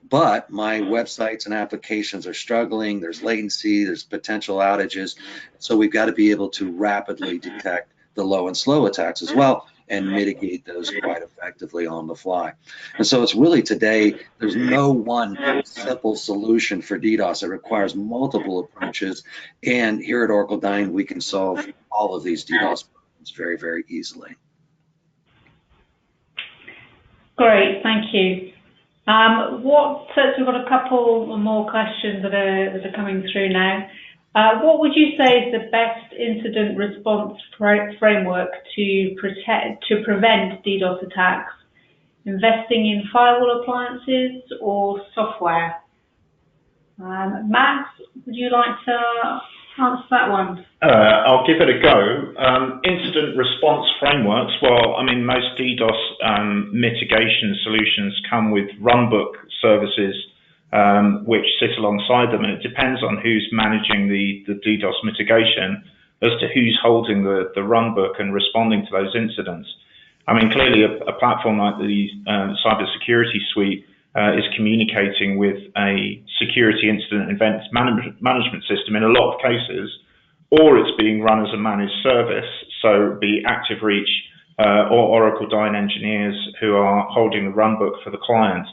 but my websites and applications are struggling, there's latency, there's potential outages. So we've got to be able to rapidly detect the low and slow attacks as well. and mitigate those quite effectively on the fly. And so it's really today, there's no one simple solution for DDoS. It requires multiple approaches. And here at Oracle Dyn, we can solve all of these DDoS problems very, very easily. Great, thank you. So we've got a couple more questions that are coming through now. What would you say is the best incident response framework to prevent DDoS attacks? Investing in firewall appliances or software? Max, would you like to answer that one? I'll give it a go. Incident response frameworks, well, I mean, most DDoS mitigation solutions come with runbook services which sit alongside them, and it depends on who's managing the DDoS mitigation as to who's holding the runbook and responding to those incidents. I mean, clearly a platform like the cybersecurity suite is communicating with a security incident event management system in a lot of cases, or it's being run as a managed service, so be activereach or Oracle Dyn engineers who are holding the runbook for the client.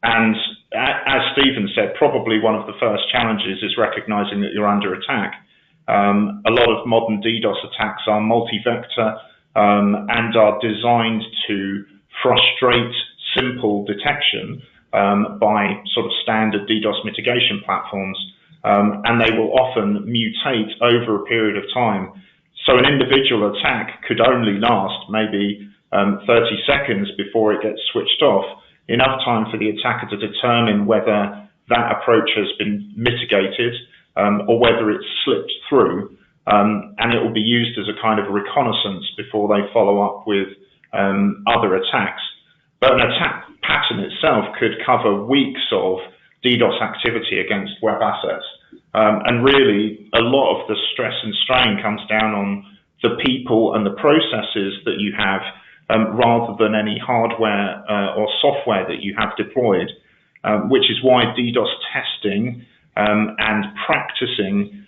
And as Stephen said, probably one of the first challenges is recognizing that you're under attack. A lot of modern DDoS attacks are multi-vector and are designed to frustrate simple detection by sort of standard DDoS mitigation platforms, and they will often mutate over a period of time. So an individual attack could only last maybe 30 seconds before it gets switched off, enough time for the attacker to determine whether that approach has been mitigated or whether it's slipped through, and it will be used as a kind of reconnaissance before they follow up with other attacks. But an attack pattern itself could cover weeks of DDoS activity against web assets. And really, a lot of the stress and strain comes down on the people and the processes that you have, rather than any hardware or software that you have deployed, which is why DDoS testing and practicing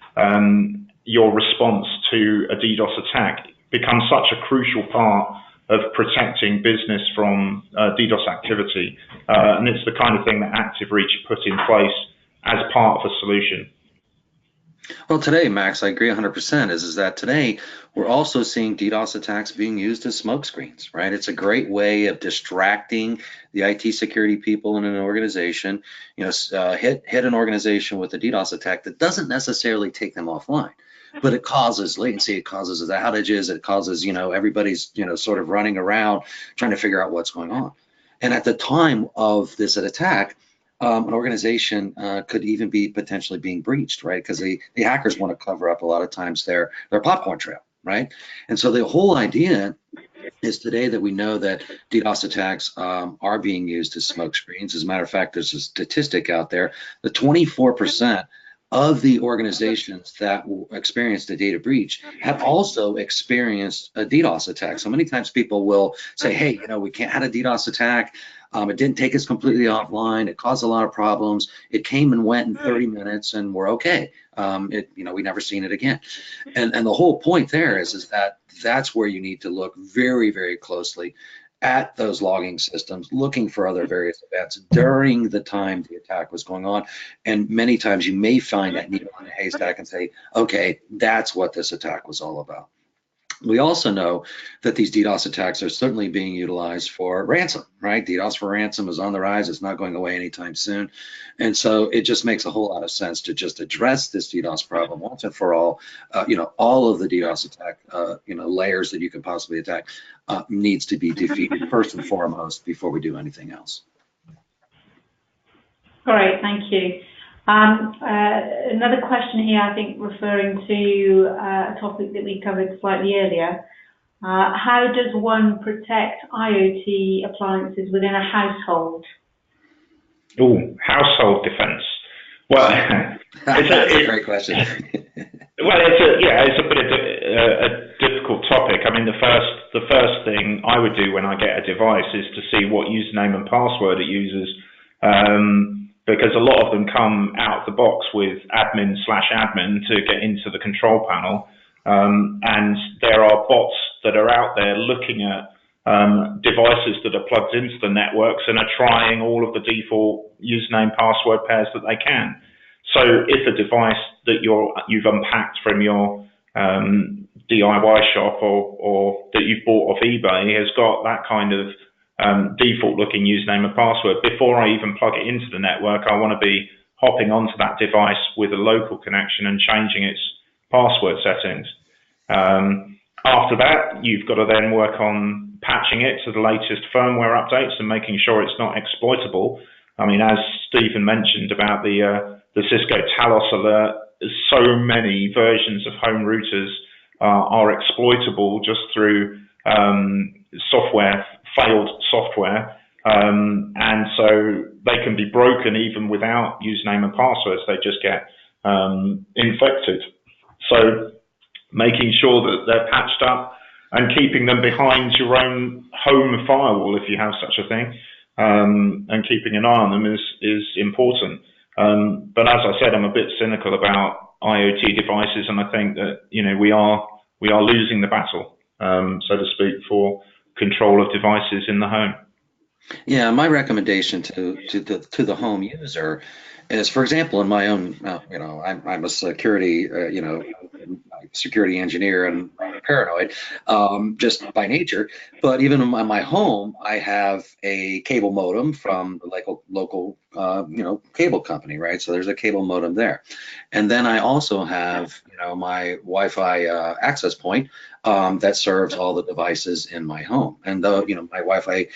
your response to a DDoS attack becomes such a crucial part of protecting business from DDoS activity. And it's the kind of thing that activereach put in place as part of a solution. Well, today, Max, I agree 100%, is that today we're also seeing DDoS attacks being used as smoke screens, right? It's a great way of distracting the IT security people in an organization, hit an organization with a DDoS attack that doesn't necessarily take them offline, but it causes latency, it causes outages, it causes, everybody's, sort of running around trying to figure out what's going on. And at the time of this attack, an organization could even be potentially being breached, right? Because the hackers want to cover up a lot of times their popcorn trail, right? And so the whole idea is today that we know that DDoS attacks are being used as smoke screens. As a matter of fact, there's a statistic out there that 24% of the organizations that experienced a data breach have also experienced a DDoS attack. So many times people will say, hey, we had a DDoS attack. It didn't take us completely offline. It caused a lot of problems. It came and went in 30 minutes and we're okay. We never seen it again. And the whole point there is that that's where you need to look very, very closely at those logging systems, looking for other various events during the time the attack was going on. And many times you may find that needle in a haystack and say, okay, that's what this attack was all about. We also know that these DDoS attacks are certainly being utilized for ransom, right? DDoS for ransom is on the rise. It's not going away anytime soon. And so it just makes a whole lot of sense to just address this DDoS problem once and for all. All of the DDoS attack, layers that you could possibly attack needs to be defeated first and foremost before we do anything else. Great, thank you. Another question here, I think, referring to a topic that we covered slightly earlier. How does one protect IoT appliances within a household? Oh, household defense. Well, that's a great question. Well, it's a bit of a difficult topic. I mean, the first thing I would do when I get a device is to see what username and password it uses. Because a lot of them come out of the box with admin/admin to get into the control panel. and there are bots that are out there looking at devices that are plugged into the networks and are trying all of the default username password pairs that they can. So if a device that you've unpacked from your DIY shop or that you've bought off eBay has got that kind of default looking username and password, before I even plug it into the network, I want to be hopping onto that device with a local connection and changing its password settings. After that, you've got to then work on patching it to the latest firmware updates and making sure it's not exploitable. I mean, as Stephen mentioned about the Cisco Talos alert, so many versions of home routers are exploitable just through failed software, and so they can be broken even without username and passwords. They just get infected. So making sure that they're patched up and keeping them behind your own home firewall, if you have such a thing, and keeping an eye on them is important. But as I said, I'm a bit cynical about IoT devices, and I think that we are losing the battle, so to speak, for control of devices in the home. Yeah, my recommendation to the home user is, for example, in my own, I'm a security, security engineer and paranoid, just by nature. But even in my home, I have a cable modem from the local, cable company, right? So there's a cable modem there, and then I also have, my Wi-Fi access point that serves all the devices in my home. And though, my Wi-Fi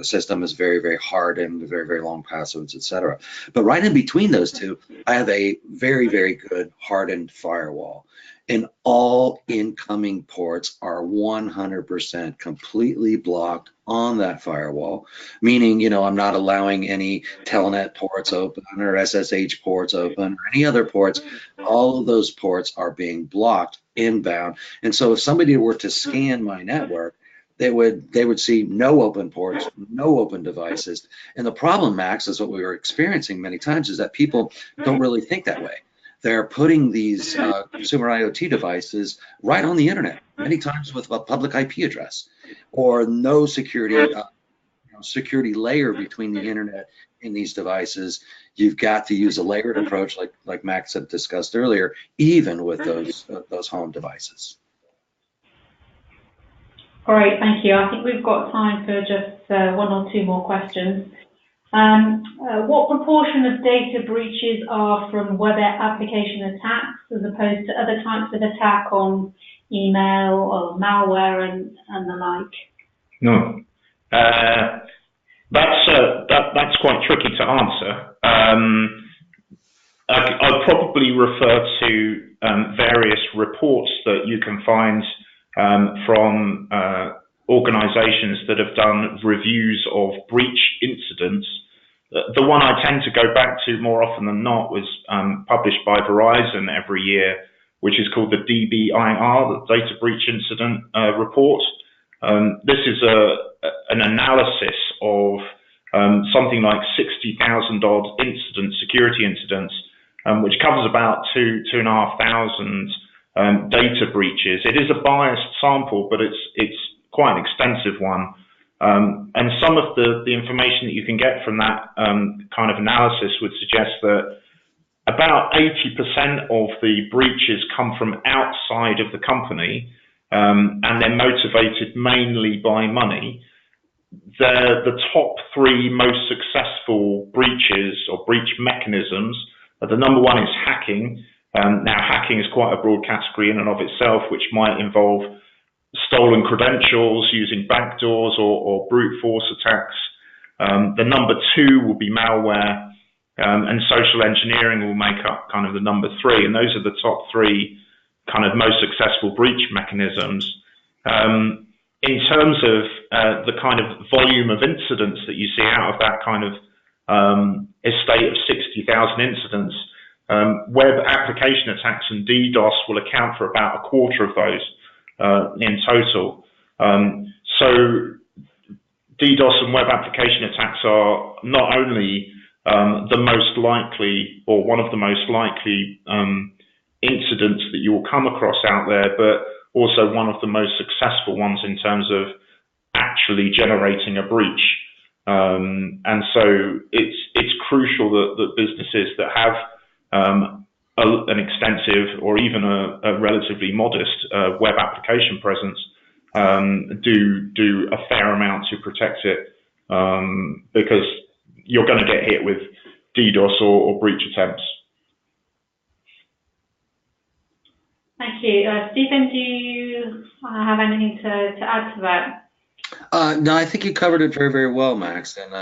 system is very, very hard and very, very long passwords, etc. But right in between those two, I have a very, very good hardened firewall. And all incoming ports are 100% completely blocked on that firewall, meaning, I'm not allowing any telnet ports open or SSH ports open or any other ports. All of those ports are being blocked inbound. And so if somebody were to scan my network, they would see no open ports, no open devices. And the problem, Max, is what we were experiencing many times, is that people don't really think that way. They're putting these consumer IoT devices right on the internet, many times with a public IP address, or no security security layer between the internet and these devices. You've got to use a layered approach, like Max had discussed earlier, even with those home devices. Great, thank you. I think we've got time for just one or two more questions. What proportion of data breaches are from web application attacks as opposed to other types of attack on email or malware and the like? No, that's quite tricky to answer. I'd probably refer to various reports that you can find from organizations that have done reviews of breach incidents. The one I tend to go back to more often than not was published by Verizon every year, which is called the DBIR, the Data Breach Incident Report. This is an analysis of something like 60,000 odd security incidents, which covers about 2,500 data breaches. It is a biased sample, but it's quite an extensive one. And some of the information that you can get from that kind of analysis would suggest that about 80% of the breaches come from outside of the company, and they're motivated mainly by money. The top three most successful breaches or breach mechanisms, the number one is hacking. Now, hacking is quite a broad category in and of itself, which might involve stolen credentials, using backdoors or brute force attacks. The number two will be malware, and social engineering will make up kind of the number three. And those are the top three kind of most successful breach mechanisms. In terms of the kind of volume of incidents that you see out of that kind of estate of 60,000 incidents, web application attacks and DDoS will account for about a quarter of those in total. So DDoS and web application attacks are not only the most likely or one of the most likely incidents that you will come across out there, but also one of the most successful ones in terms of actually generating a breach. And so it's crucial that businesses that have an extensive or even a relatively modest web application presence do a fair amount to protect it, because you're going to get hit with DDoS or breach attempts. Thank you. Stephen, do you have anything to add to that? No, I think you covered it very, very well, Max. And,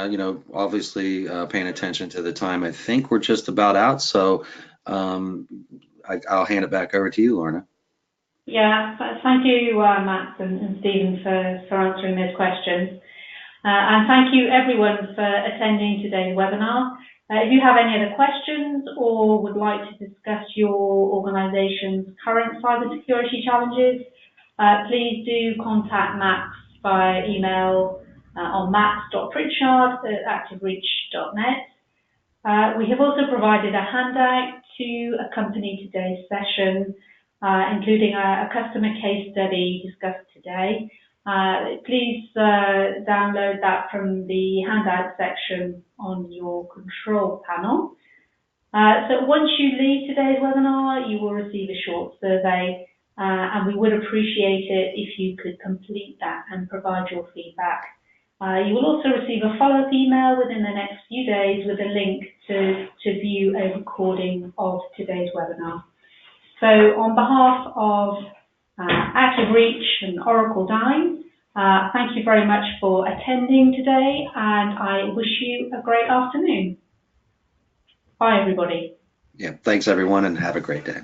obviously paying attention to the time, I think we're just about out. So I'll hand it back over to you, Lorna. Yeah, thank you, Max and Stephen, for answering those questions. And thank you, everyone, for attending today's webinar. If you have any other questions or would like to discuss your organization's current cybersecurity challenges, please do contact Max via email on max.pritchard@activereach.net. We have also provided a handout to accompany today's session, including a customer case study discussed today. Please download that from the handout section on your control panel. So once you leave today's webinar, you will receive a short survey, and we would appreciate it if you could complete that and provide your feedback. You will also receive a follow-up email within the next few days with a link to view a recording of today's webinar. So on behalf of ActiveReach and Oracle Dyn, thank you very much for attending today, and I wish you a great afternoon. Bye, everybody. Yeah, thanks, everyone, and have a great day.